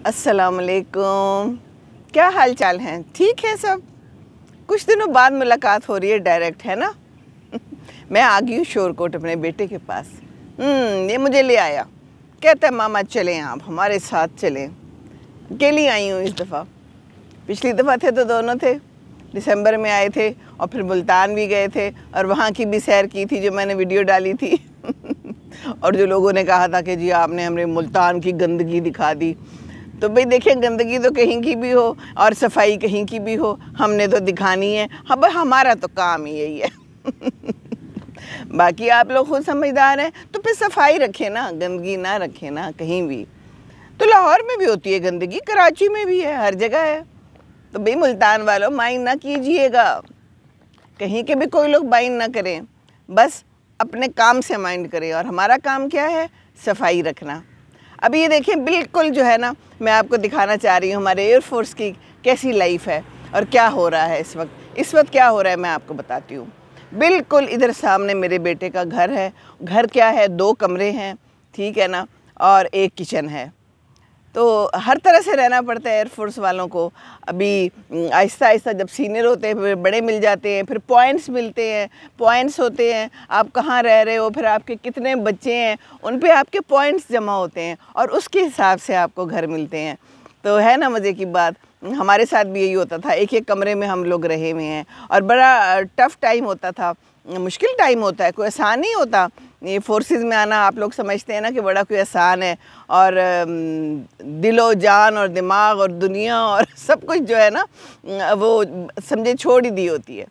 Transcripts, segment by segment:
अस्सलाम वालेकुम। क्या हाल चाल हैं? ठीक है सब? कुछ दिनों बाद मुलाकात हो रही है डायरेक्ट, है ना? मैं आ गई हूँ शोरकोट अपने बेटे के पास। ये मुझे ले आया, कहता है मामा चलें आप हमारे साथ चलें। अकेली आई हूँ इस दफ़ा। पिछली दफ़ा थे तो दोनों थे, दिसंबर में आए थे और फिर मुल्तान भी गए थे और वहाँ की भी सैर की थी जो मैंने वीडियो डाली थी। और जो लोगों ने कहा था कि जी आपने हमें मुल्तान की गंदगी दिखा दी, तो भाई देखिए गंदगी तो कहीं की भी हो और सफाई कहीं की भी हो, हमने तो दिखानी है। हाँ भाई हमारा तो काम ही यही है। बाकी आप लोग खुद समझदार हैं तो फिर सफाई रखें ना, गंदगी ना रखें ना कहीं भी। तो लाहौर में भी होती है गंदगी, कराची में भी है, हर जगह है। तो भाई मुल्तान वालों माइंड ना कीजिएगा, कहीं के भी कोई लोग माइंड ना करें, बस अपने काम से माइंड करें। और हमारा काम क्या है? सफाई रखना। अभी ये देखें बिल्कुल जो है ना, मैं आपको दिखाना चाह रही हूँ हमारे एयरफोर्स की कैसी लाइफ है और क्या हो रहा है इस वक्त। इस वक्त क्या हो रहा है मैं आपको बताती हूँ। बिल्कुल इधर सामने मेरे बेटे का घर है। घर क्या है, 2 कमरे हैं, ठीक है ना, और 1 किचन है। तो हर तरह से रहना पड़ता है एयरफोर्स वालों को। अभी आहिस्ता आहिस्ता जब सीनियर होते हैं फिर बड़े मिल जाते हैं, फिर पॉइंट्स मिलते हैं, पॉइंट्स होते हैं, आप कहाँ रह रहे हो, फिर आपके कितने बच्चे हैं, उन पे आपके पॉइंट्स जमा होते हैं और उसके हिसाब से आपको घर मिलते हैं। तो है ना मज़े की बात। हमारे साथ भी यही होता था, एक कमरे में हम लोग रहे हुए हैं और बड़ा टफ़ टाइम होता था, मुश्किल टाइम होता है, कोई आसान नहीं होता। ये फोर्सेस में आना आप लोग समझते हैं ना कि बड़ा कोई आसान है, और दिलो जान और दिमाग और दुनिया और सब कुछ जो है ना वो समझे छोड़ ही दी होती है।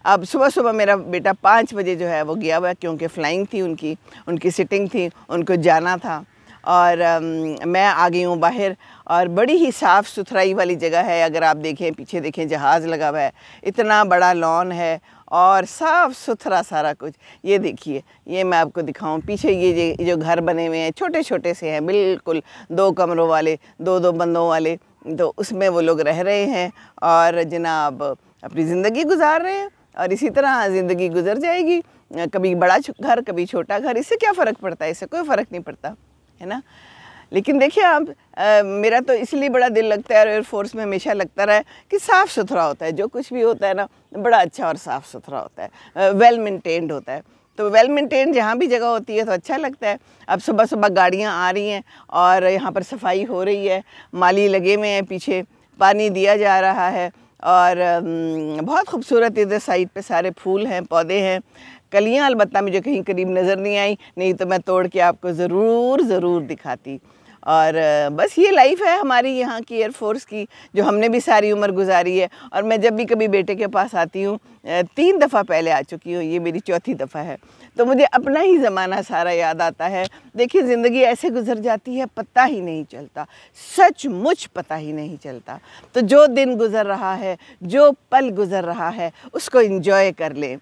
अब सुबह सुबह मेरा बेटा 5 बजे जो है वो गया हुआ है, क्योंकि फ़्लाइंग थी उनकी सिटिंग थी, उनको जाना था। और मैं आ गई हूँ बाहर और बड़ी ही साफ़ सुथराई वाली जगह है। अगर आप देखें पीछे देखें जहाज़ लगा हुआ है, इतना बड़ा लॉन है और साफ़ सुथरा सारा कुछ। ये देखिए, ये मैं आपको दिखाऊं पीछे, ये जो घर बने हुए हैं छोटे छोटे से हैं, बिल्कुल 2 कमरों वाले, 2-2 बंदों वाले। तो उसमें वो लोग रह रहे हैं और जनाब अपनी ज़िंदगी गुजार रहे हैं और इसी तरह ज़िंदगी गुजर जाएगी। कभी बड़ा घर कभी छोटा घर, इससे क्या फ़र्क पड़ता है? इससे कोई फ़र्क नहीं पड़ता, है ना। लेकिन देखिए आप, मेरा तो इसलिए बड़ा दिल लगता है और एयरफोर्स में हमेशा लगता रहा है कि साफ़ सुथरा होता है, जो कुछ भी होता है ना बड़ा अच्छा और साफ़ सुथरा होता है, वेल मेंटेन्ड होता है। तो वेल मेंटेन्ड जहाँ भी जगह होती है तो अच्छा लगता है। अब सुबह सुबह गाड़ियाँ आ रही हैं और यहाँ पर सफाई हो रही है, माली लगे हुए हैं, पीछे पानी दिया जा रहा है और बहुत खूबसूरत इधर साइड पे सारे फूल हैं, पौधे हैं। कलियाँ अलबत्ता मुझे कहीं करीब नज़र नहीं आई, नहीं तो मैं तोड़ के आपको ज़रूर दिखाती। और बस ये लाइफ है हमारी यहाँ की एयरफोर्स की, जो हमने भी सारी उम्र गुजारी है। और मैं जब भी कभी बेटे के पास आती हूँ, 3 दफ़ा पहले आ चुकी हूँ, ये मेरी 4थी दफ़ा है, तो मुझे अपना ही ज़माना सारा याद आता है। देखिए ज़िंदगी ऐसे गुजर जाती है, पता ही नहीं चलता, सचमुच पता ही नहीं चलता। तो जो दिन गुज़र रहा है, जो पल गुज़र रहा है, उसको एंजॉय कर लें।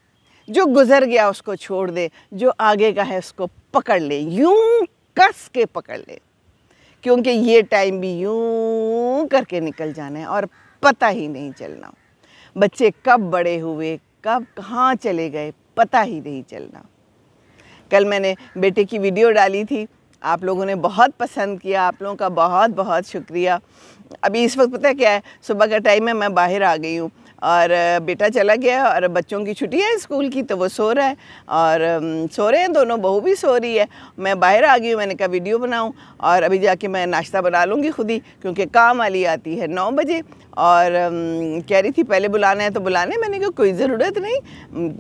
जो गुज़र गया उसको छोड़ दे, जो आगे का है उसको पकड़ ले, यूं कस के पकड़ ले, क्योंकि ये टाइम भी यूं करके निकल जाना है और पता ही नहीं चलना। बच्चे कब बड़े हुए, कब कहाँ चले गए, पता ही नहीं चलना। कल मैंने बेटे की वीडियो डाली थी, आप लोगों ने बहुत पसंद किया, आप लोगों का बहुत बहुत शुक्रिया। अभी इस वक्त पता है क्या है, सुबह का टाइम है, मैं बाहर आ गई हूँ और बेटा चला गया और बच्चों की छुट्टी है स्कूल की, तो वो सो रहा है और सो रहे हैं दोनों, बहू भी सो रही है। मैं बाहर आ गई हूँ, मैंने कहा वीडियो बनाऊँ और अभी जाके मैं नाश्ता बना लूँगी खुद ही, क्योंकि काम वाली आती है 9 बजे और कह रही थी पहले बुलाना है तो बुलाने। मैंने कहा कोई ज़रूरत नहीं,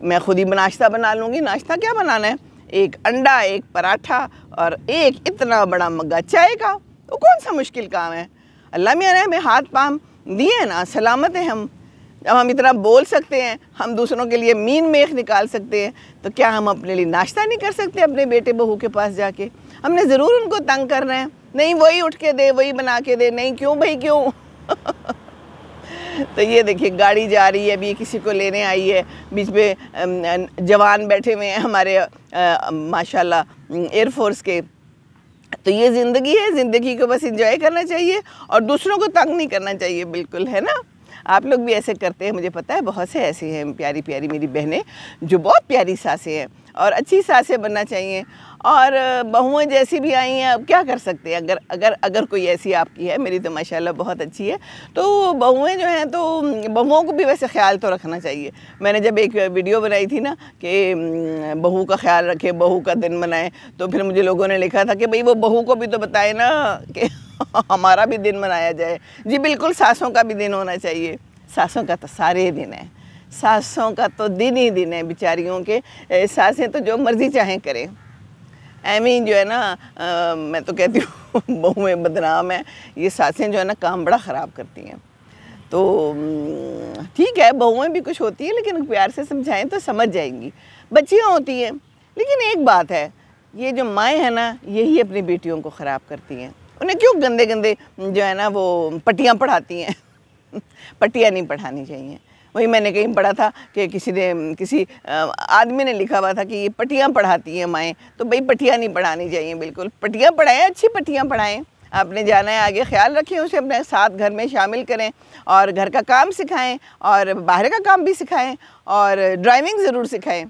मैं खुद ही नाश्ता बना लूँगी। नाश्ता क्या बनाना है? 1 अंडा, 1 पराठा और 1 इतना बड़ा मग्गा चाय का। तो कौन सा मुश्किल काम है? अल्लाह मियाँ ने हमें हाथ पाँव दिए हैं ना, सलामत है हम। जब हम इतना बोल सकते हैं, हम दूसरों के लिए मीन मेख निकाल सकते हैं, तो क्या हम अपने लिए नाश्ता नहीं कर सकते? अपने बेटे बहू के पास जाके हमने ज़रूर उनको तंग करना है? नहीं वही उठ के दे, वही बना के दे, नहीं क्यों भाई क्यों? तो ये देखिए गाड़ी जा रही है, अभी किसी को लेने आई है, बीच में जवान बैठे हुए हैं हमारे माशाल्लाह एयरफोर्स के। तो ये ज़िंदगी है, ज़िंदगी को बस एंजॉय करना चाहिए और दूसरों को तंग नहीं करना चाहिए, बिल्कुल, है ना। आप लोग भी ऐसे करते हैं, मुझे पता है बहुत से ऐसे हैं प्यारी प्यारी मेरी बहनें जो बहुत प्यारी सासें हैं और अच्छी सासें बनना चाहिए। और बहुएं जैसी भी आई हैं, अब क्या कर सकते हैं, अगर अगर अगर कोई ऐसी आपकी है, मेरी तो माशाल्लाह बहुत अच्छी है, तो बहुएं जो हैं तो बहुओं को भी वैसे ख्याल तो रखना चाहिए। मैंने जब एक वीडियो बनाई थी ना कि बहू का ख्याल रखें, बहू का दिन मनाएं, तो फिर मुझे लोगों ने लिखा था कि भाई वो बहू को भी तो बताए ना कि हमारा भी दिन मनाया जाए। जी बिल्कुल, सासों का भी दिन होना चाहिए। सासों का तो सारे दिन है, सासों का तो दिन ही दिन है बेचारियों के। सासें तो जो मर्ज़ी चाहें करें। एमीन जो है ना मैं तो कहती हूँ बहुएं बदनाम है, ये सासें जो है ना काम बड़ा ख़राब करती हैं। तो ठीक है, बहुएं भी कुछ होती हैं, लेकिन प्यार से समझाएं तो समझ जाएंगी। बच्चियाँ होती हैं, लेकिन एक बात है, ये जो माएँ हैं ना, यही अपनी बेटियों को ख़राब करती हैं। उन्हें क्यों गंदे गंदे जो है ना वो पट्टियाँ पढ़ाती हैं पट्टियाँ नहीं पढ़ानी चाहिए। वही मैंने कहीं पढ़ा था कि किसी आदमी ने लिखा हुआ था कि ये पट्टियाँ पढ़ाती हैं माएँ, तो भाई पट्टियाँ नहीं पढ़ानी चाहिए, बिल्कुल पट्टियाँ पढ़ाएं, अच्छी पट्टियाँ पढ़ाएं। आपने जाना है आगे, ख्याल रखें, उसे अपने साथ घर में शामिल करें और घर का काम सिखाएं और बाहर का काम भी सिखाएं और ड्राइविंग ज़रूर सिखाएं।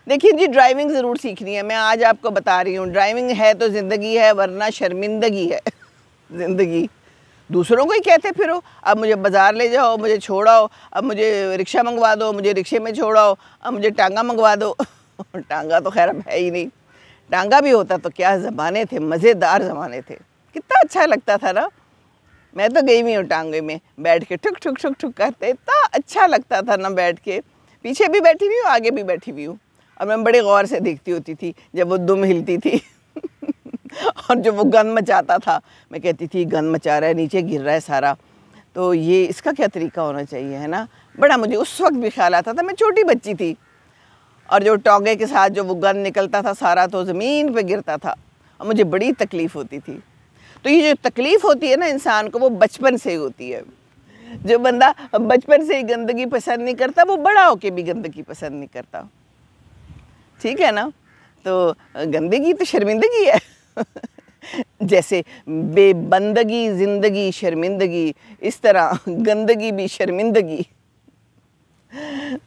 देखिए जी, ड्राइविंग ज़रूर सीखनी है, मैं आज आपको बता रही हूँ, ड्राइविंग है तो ज़िंदगी है, वरना शर्मिंदगी है ज़िंदगी। दूसरों को ही कहते फिरो, अब मुझे बाज़ार ले जाओ, मुझे छोड़ाओ, अब मुझे रिक्शा मंगवा दो, मुझे रिक्शे में छोड़ाओ, अब मुझे टांगा मंगवा दो टांगा तो खैर अब है ही नहीं, टांगा भी होता तो क्या ज़माने थे, मज़ेदार ज़माने थे, कितना अच्छा लगता था ना। मैं तो गई हुई हूँ टांगे में बैठ के, ठुक ठुक ठुक ठुक करते, इतना अच्छा लगता था ना बैठ के। पीछे भी बैठी हुई हूँ, आगे भी बैठी हुई हूँ, और मैं बड़े गौर से देखती होती थी जब वो दुम हिलती थी और जब वो गंद मचाता था, मैं कहती थी गंद मचा रहा है, नीचे गिर रहा है सारा, तो ये इसका क्या तरीका होना चाहिए, है ना। बड़ा मुझे उस वक्त भी ख्याल आता था, मैं छोटी बच्ची थी, और जो टोंगे के साथ जो वो गंद निकलता था सारा तो ज़मीन पे गिरता था और मुझे बड़ी तकलीफ़ होती थी। तो ये जो तकलीफ़ होती है ना इंसान को, वो बचपन से ही होती है। जो बंदा बचपन से ही गंदगी पसंद नहीं करता, वो बड़ा होके भी गंदगी पसंद नहीं करता, ठीक है ना। तो गंदगी तो शर्मिंदगी है जैसे बेबंदगी ज़िंदगी शर्मिंदगी, इस तरह गंदगी भी शर्मिंदगी।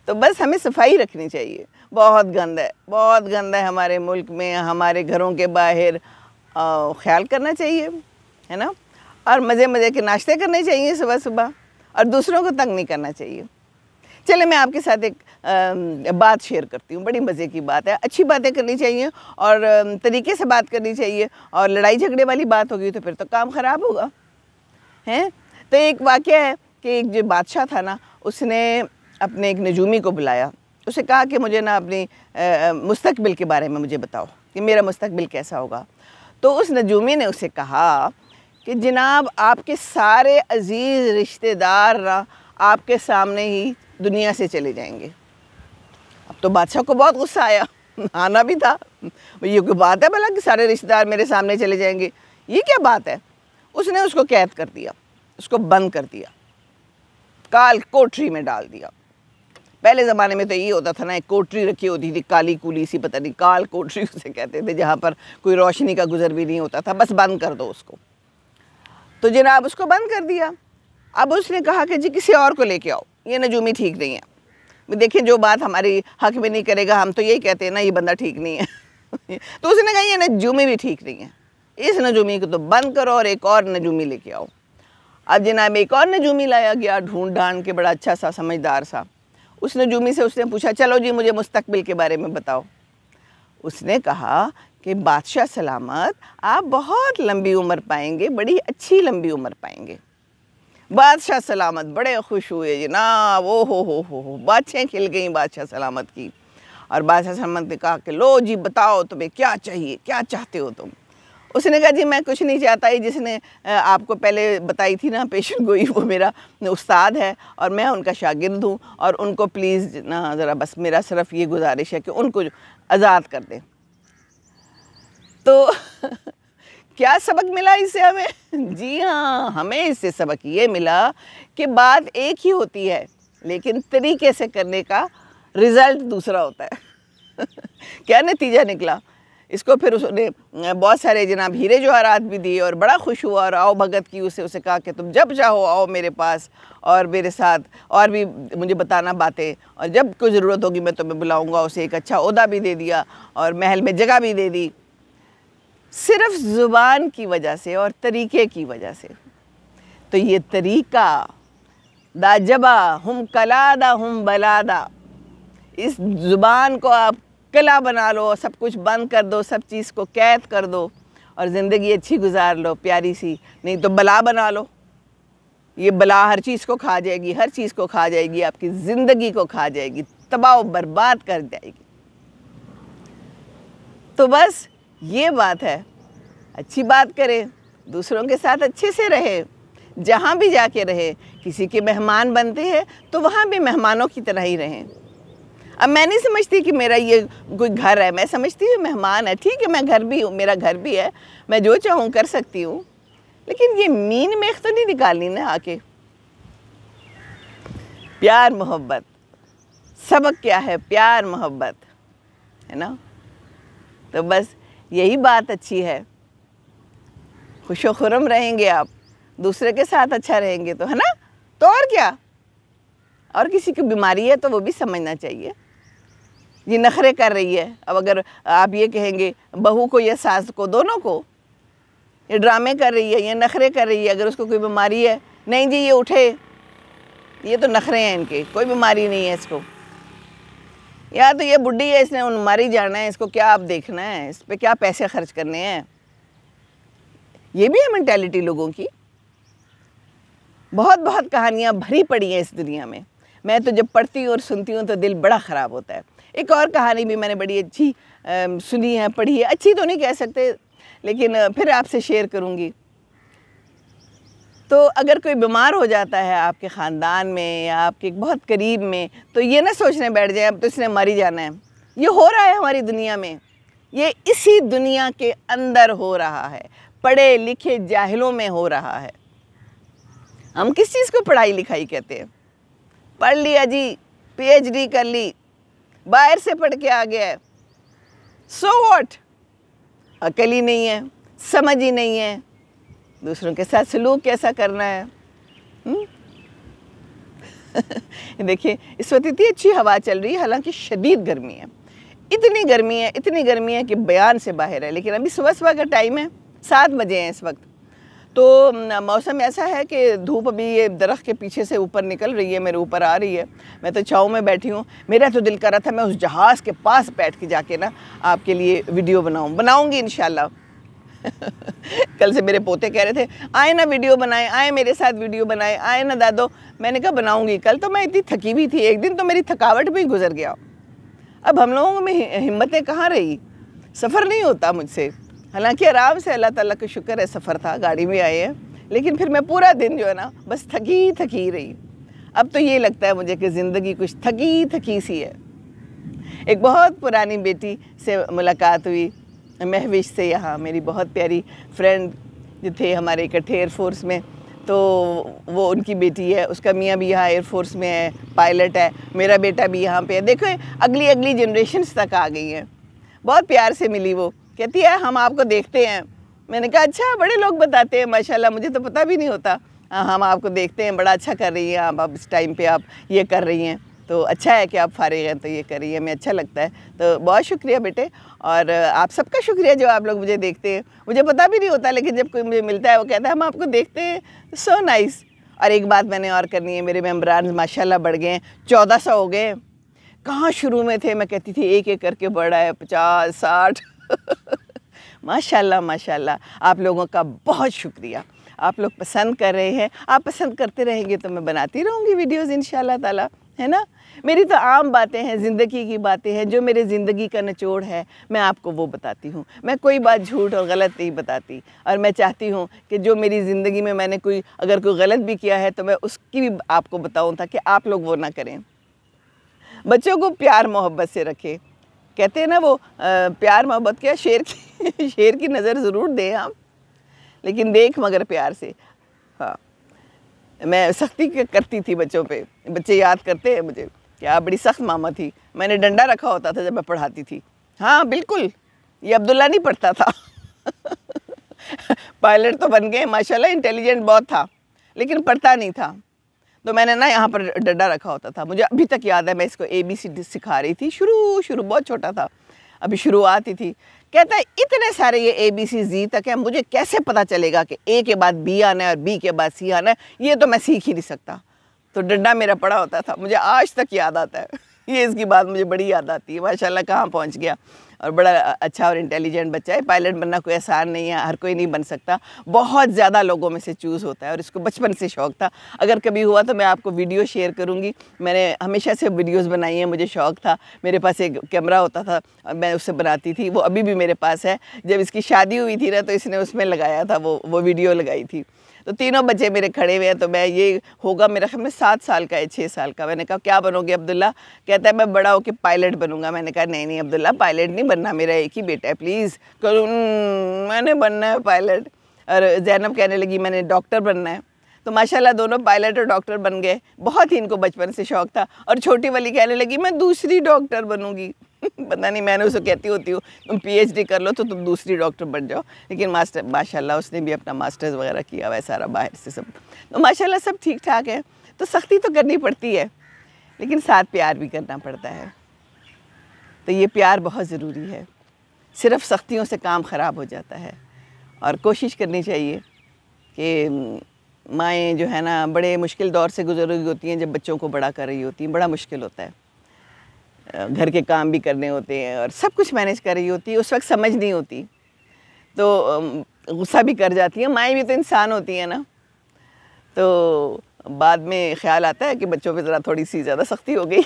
तो बस हमें सफाई रखनी चाहिए। बहुत गंद है, बहुत गंद है हमारे मुल्क में, हमारे घरों के बाहर, ख्याल करना चाहिए, है ना। और मज़े मज़े के नाश्ते करने चाहिए सुबह सुबह, और दूसरों को तंग नहीं करना चाहिए। चले मैं आपके साथ एक बात शेयर करती हूँ, बड़ी मज़े की बात है। अच्छी बातें करनी चाहिए और तरीके से बात करनी चाहिए, और लड़ाई झगड़े वाली बात होगी तो फिर तो काम ख़राब होगा, हैं। तो एक वाक़या है कि एक जो बादशाह था ना, उसने अपने एक नजूमी को बुलाया, उसे कहा कि मुझे ना अपनी मुस्तकबिल के बारे में मुझे बताओ कि मेरा मुस्तकबिल कैसा होगा। तो उस नजूमी ने उसे कहा कि जनाब, आपके सारे अज़ीज़ रिश्तेदार ना आपके सामने ही दुनिया से चले जाएंगे। अब तो बादशाह को बहुत गुस्सा आया, आना भी था, ये कोई बात है भला कि सारे रिश्तेदार मेरे सामने चले जाएंगे, ये क्या बात है। उसने उसको कैद कर दिया, उसको बंद कर दिया, काल कोठरी में डाल दिया। पहले ज़माने में तो ये होता था ना, एक कोठरी रखी होती थी, काली कूली सी, पता नहीं, काल कोठरी उसे कहते थे, जहाँ पर कोई रोशनी का गुजर भी नहीं होता था, बस बंद कर दो उसको। तो जनाब उसको बंद कर दिया। अब उसने कहा कि जी किसी और को लेके आओ, ये नजूमी ठीक नहीं है। देखिए, जो बात हमारी हक में नहीं करेगा, हम तो यही कहते हैं ना, ये बंदा ठीक नहीं है तो उसने कहा ये नजूमी भी ठीक नहीं है, इस नजूमी को तो बंद करो और एक और नजूमी लेके आओ। अब जनाब एक और नजूमी लाया गया, ढूंढ ढांड के, बड़ा अच्छा सा, समझदार सा। उस नजूमी से उसने पूछा, चलो जी मुझे मुस्तकबिल के बारे में बताओ। उसने कहा कि बादशाह सलामत, आप बहुत लंबी उम्र पाएंगे, बड़ी अच्छी लंबी उम्र पाएंगे। बादशाह सलामत बड़े खुश हुए जनाब, ओ हो बादशाह खिल गई बादशाह सलामत की। और बादशाह सलामत ने कहा कि लो जी बताओ तुम्हें क्या चाहिए, क्या चाहते हो तुम। उसने कहा जी मैं कुछ नहीं चाहता, ये जिसने आपको पहले बताई थी ना पेशेंट गोई, वो मेरा उस्ताद है और मैं उनका शागिर्द हूँ, और उनको प्लीज़ ना ज़रा बस मेरा सिर्फ ये गुजारिश है कि उनको आज़ाद कर दें। तो क्या सबक मिला इससे हमें? जी हाँ, हमें इससे सबक ये मिला कि बात एक ही होती है, लेकिन तरीके से करने का रिज़ल्ट दूसरा होता है क्या नतीजा निकला इसको फिर उसने बहुत सारे जनाब हीरे जवाहरात भी दिए और बड़ा खुश हुआ और आओ भगत की उसे कहा कि तुम जब चाहो आओ मेरे पास और मेरे साथ और भी मुझे बताना बातें, और जब कोई ज़रूरत होगी मैं तुम्हें बुलाऊंगा। उसे एक अच्छा ओहदा भी दे दिया और महल में जगह भी दे दी, सिर्फ ज़ुबान की वजह से और तरीक़े की वजह से। तो ये तरीक़ा दाजबा हम कलादा हम बलादा, इस ज़ुबान को आप कला बना लो, सब कुछ बंद कर दो, सब चीज़ को कैद कर दो और ज़िंदगी अच्छी गुजार लो प्यारी सी। नहीं तो बला बना लो, ये बला हर चीज़ को खा जाएगी, हर चीज़ को खा जाएगी, आपकी ज़िंदगी को खा जाएगी, तबाह बर्बाद कर जाएगी। तो बस ये बात है, अच्छी बात करें, दूसरों के साथ अच्छे से रहे, जहाँ भी जाके रहे। किसी के मेहमान बनते हैं तो वहाँ भी मेहमानों की तरह ही रहें। अब मैं नहीं समझती कि मेरा ये कोई घर है, मैं समझती हूँ मेहमान है। ठीक है, मैं घर भी हूँ, मेरा घर भी है, मैं जो चाहूँ कर सकती हूँ, लेकिन ये मीन मेख तो नहीं निकालनी ना आके। प्यार मोहब्बत, सबक क्या है? प्यार मोहब्बत है ना। तो बस यही बात अच्छी है, खुशो खुरम रहेंगे आप, दूसरे के साथ अच्छा रहेंगे तो, है ना। तो और क्या, और किसी की बीमारी है तो वो भी समझना चाहिए। ये नखरे कर रही है, अब अगर आप ये कहेंगे बहू को या सास को, दोनों को, ये ड्रामे कर रही है, ये नखरे कर रही है, अगर उसको कोई बीमारी है, नहीं जी ये उठे, ये तो नखरे हैं इनके, कोई बीमारी नहीं है इसको, या तो ये बुढ़ी है, इसने उन्मारी जाना है, इसको क्या आप देखना है, इस पर क्या पैसे खर्च करने हैं। ये भी है मेंटालिटी लोगों की। बहुत बहुत कहानियाँ भरी पड़ी हैं इस दुनिया में। मैं तो जब पढ़ती हूँ और सुनती हूँ तो दिल बड़ा ख़राब होता है। एक और कहानी भी मैंने बड़ी अच्छी सुनी है, पढ़ी है, अच्छी तो नहीं कह सकते, लेकिन फिर आपसे शेयर करूँगी। तो अगर कोई बीमार हो जाता है आपके ख़ानदान में या आपके बहुत करीब में, तो ये ना सोचने बैठ जाए अब तो इसने मर ही जाना है। ये हो रहा है हमारी दुनिया में, ये इसी दुनिया के अंदर हो रहा है, पढ़े लिखे जाहिलों में हो रहा है। हम किस चीज़ को पढ़ाई लिखाई कहते हैं? पढ़ लिया जी, PhD कर ली, बाहर से पढ़ के आ गया है, सो व्हाट, अकल ही नहीं है, समझ ही नहीं है, दूसरों के साथ सलूक कैसा करना है। देखिए इस वक्त इतनी अच्छी हवा चल रही है, हालांकि शदीद गर्मी है, इतनी गर्मी है कि बयान से बाहर है। लेकिन अभी सुबह का टाइम है, 7 बजे हैं इस वक्त, तो मौसम ऐसा है कि धूप अभी ये दरख्त के पीछे से ऊपर निकल रही है, मेरे ऊपर आ रही है। मैं तो छाँव में बैठी हूँ। मेरा तो दिल कर रहा था मैं उस जहाज़ के पास बैठ के जाके ना आपके लिए वीडियो बनाऊँगी इंशाल्लाह। कल से मेरे पोते कह रहे थे आए ना वीडियो बनाएं, आए मेरे साथ वीडियो बनाएं, आए ना दादो। मैंने कहा बनाऊँगी। कल तो मैं इतनी थकी भी थी, एक दिन तो मेरी थकावट भी गुजर गया। अब हम लोगों में हिम्मतें कहाँ रही, सफ़र नहीं होता मुझसे। हालांकि आराम से अल्लाह ताला का शुक्र है सफ़र था, गाड़ी में आए हैं, लेकिन फिर मैं पूरा दिन जो है ना बस थकी रही। अब तो ये लगता है मुझे कि ज़िंदगी कुछ थकी सी है। एक बहुत पुरानी बेटी से मुलाकात हुई, महविश से, यहाँ मेरी बहुत प्यारी फ्रेंड जो थे हमारे इकट्ठे एयरफोर्स में, तो वो उनकी बेटी है, उसका मियाँ भी यहाँ एयरफोर्स में है, पायलट है, मेरा बेटा भी यहाँ पे है। देखो अगली जनरेशंस तक आ गई हैं। बहुत प्यार से मिली, वो कहती है हम आपको देखते हैं। मैंने कहा अच्छा, बड़े लोग बताते हैं माशाल्लाह, मुझे तो पता भी नहीं होता। हम आपको देखते हैं, बड़ा अच्छा कर रही हैं आप, अब इस टाइम पे आप ये कर रही हैं, तो अच्छा है कि आप फारिग हैं तो ये कर रही है, हमें अच्छा लगता है। तो बहुत शुक्रिया बेटे, और आप सबका शुक्रिया जो आप लोग मुझे देखते हैं। मुझे पता भी नहीं होता, लेकिन जब कोई मुझे मिलता है वो कहता है हम आपको देखते हैं, सो नाइस। और एक बात मैंने और करनी है, मेरे मेम्बरान माशाल्लाह बढ़ गए हैं, 1400 हो गए। कहाँ शुरू में थे मैं कहती थी एक करके बढ़ा है, 50 60। माशाल्लाह आप लोगों का बहुत शुक्रिया। आप लोग पसंद कर रहे हैं, आप पसंद करते रहेंगे तो मैं बनाती रहूँगी वीडियोज़ इंशाल्लाह ताला, है ना। मेरी तो आम बातें हैं, ज़िंदगी की बातें हैं, जो मेरे ज़िंदगी का निचोड़ है मैं आपको वो बताती हूँ। मैं कोई बात झूठ और गलत नहीं बताती, और मैं चाहती हूँ कि जो मेरी ज़िंदगी में मैंने अगर कोई गलत भी किया है तो मैं उसकी भी आपको बताऊँ, ताकि आप लोग वो ना करें। बच्चों को प्यार मोहब्बत से रखें। कहते हैं ना वो प्यार मोहब्बत क्या, शेर की नज़र ज़रूर दें आप, लेकिन देख मगर प्यार से। हाँ, मैं सख्ती करती थी बच्चों पे, बच्चे याद करते हैं मुझे कि आप बड़ी सख्त मामा थी। मैंने डंडा रखा होता था जब मैं पढ़ाती थी। हाँ बिल्कुल, ये अब्दुल्ला नहीं पढ़ता था। पायलट तो बन गए माशाल्लाह, इंटेलिजेंट बहुत था, लेकिन पढ़ता नहीं था। तो मैंने ना यहाँ पर डंडा रखा होता था, मुझे अभी तक याद है, मैं इसको ABCD सिखा रही थी, शुरू बहुत छोटा था, अभी शुरुआत ही थी। कहता है इतने सारे ये ABCD तक है, मुझे कैसे पता चलेगा कि A के बाद B आना है और B के बाद C आना है, ये तो मैं सीख ही नहीं सकता। तो डंडा मेरा पड़ा होता था, मुझे आज तक याद आता है। ये इसकी बात मुझे बड़ी याद आती है, माशाल्लाह कहाँ पहुँच गया। और बड़ा अच्छा और इंटेलिजेंट बच्चा है। पायलट बनना कोई आसान नहीं है, हर कोई नहीं बन सकता, बहुत ज़्यादा लोगों में से चूज़ होता है, और इसको बचपन से शौक़ था। अगर कभी हुआ तो मैं आपको वीडियो शेयर करूँगी, मैंने हमेशा से वीडियोस बनाई हैं, मुझे शौक़ था। मेरे पास एक कैमरा होता था और मैं उससे बनाती थी, वो अभी भी मेरे पास है। जब इसकी शादी हुई थी ना, तो इसने उसमें लगाया था, वो वीडियो लगाई थी। तो तीनों बच्चे मेरे खड़े हुए हैं, तो मैं, ये होगा मेरा ख्याल में 7 साल का है, 6 साल का। मैंने कहा क्या बनोगे अब्दुल्ला? कहता है मैं बड़ा होकर पायलट बनूंगा। मैंने कहा नहीं अब्दुल्ला, पायलट नहीं बनना, मेरा एक ही बेटा है, प्लीज़ करूँ, मैंने बनना है पायलट। और ज़ैनब कहने लगी मैंने डॉक्टर बनना है। तो माशाल्लाह दोनों पायलट और डॉक्टर बन गए, बहुत ही इनको बचपन से शौक़ था। और छोटी वाली कहने लगी मैं दूसरी डॉक्टर बनूंगी। पता नहीं, मैंने उसे कहती होती हूँ तुम PhD कर लो तो तुम दूसरी डॉक्टर बन जाओ, लेकिन मास्टर माशाल्लाह उसने भी अपना मास्टर्स वगैरह किया हुआ है सारा बाहर से सब। तो माशाल्लाह सब ठीक ठाक है। तो सख्ती तो करनी पड़ती है, लेकिन साथ प्यार भी करना पड़ता है। तो ये प्यार बहुत ज़रूरी है, सिर्फ़ सख्तियों से काम ख़राब हो जाता है। और कोशिश करनी चाहिए कि माएँ जो है ना, बड़े मुश्किल दौर से गुजर रही होती हैं, जब बच्चों को बड़ा कर रही होती हैं, बड़ा मुश्किल होता है, घर के काम भी करने होते हैं और सब कुछ मैनेज कर रही होती है। उस वक्त समझ नहीं होती, तो गुस्सा भी कर जाती हैं, माएँ भी तो इंसान होती हैं ना। तो बाद में ख्याल आता है कि बच्चों पे ज़रा थोड़ी सी ज़्यादा सख्ती हो गई।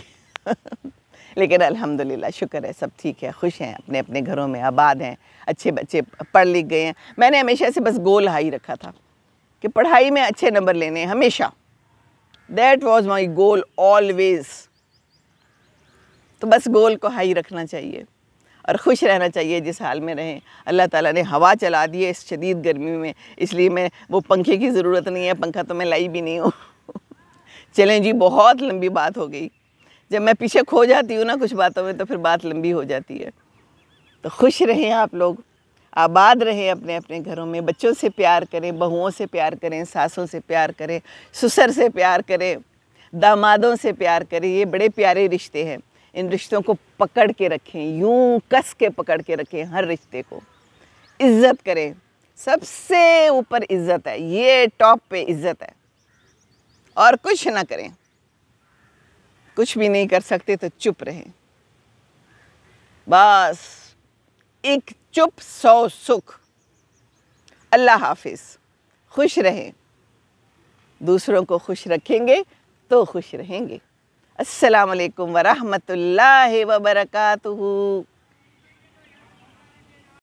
लेकिन अल्हम्दुलिल्लाह शुक्र है, सब ठीक है, खुश हैं, अपने अपने घरों में आबाद हैं, अच्छे बच्चे पढ़ लिख गए हैं। मैंने हमेशा से बस गोल हाई रखा था कि पढ़ाई में अच्छे नंबर लेने हैं, हमेशा। That was my goal always. तो बस गोल को हाई रखना चाहिए और खुश रहना चाहिए जिस हाल में रहें। अल्लाह ताला ने हवा चला दी है इस शदीद गर्मी में, इसलिए मैं, वो पंखे की ज़रूरत नहीं है, पंखा तो मैं लाई भी नहीं हूँ। चलें जी, बहुत लंबी बात हो गई। जब मैं पीछे खो जाती हूँ ना कुछ बातों में, तो फिर बात लंबी हो जाती है। तो खुश रहें आप लोग, आबाद रहें अपने अपने घरों में, बच्चों से प्यार करें, बहुओं से प्यार करें, सासों से प्यार करें, ससुर से प्यार करें, दामादों से प्यार करें। ये बड़े प्यारे रिश्ते हैं, इन रिश्तों को पकड़ के रखें, यूं कस के पकड़ के रखें, हर रिश्ते को इज़्ज़त करें। सबसे ऊपर इज़्ज़त है, ये टॉप पे इज़्ज़त है। और कुछ ना करें, कुछ भी नहीं कर सकते तो चुप रहें, बस एक चुप 100 सुख। अल्लाह हाफिज़। खुश रहें, दूसरों को खुश रखेंगे तो खुश रहेंगे। अस्सलाम वालेकुम व रहमतुल्लाहि व बरकातुहू।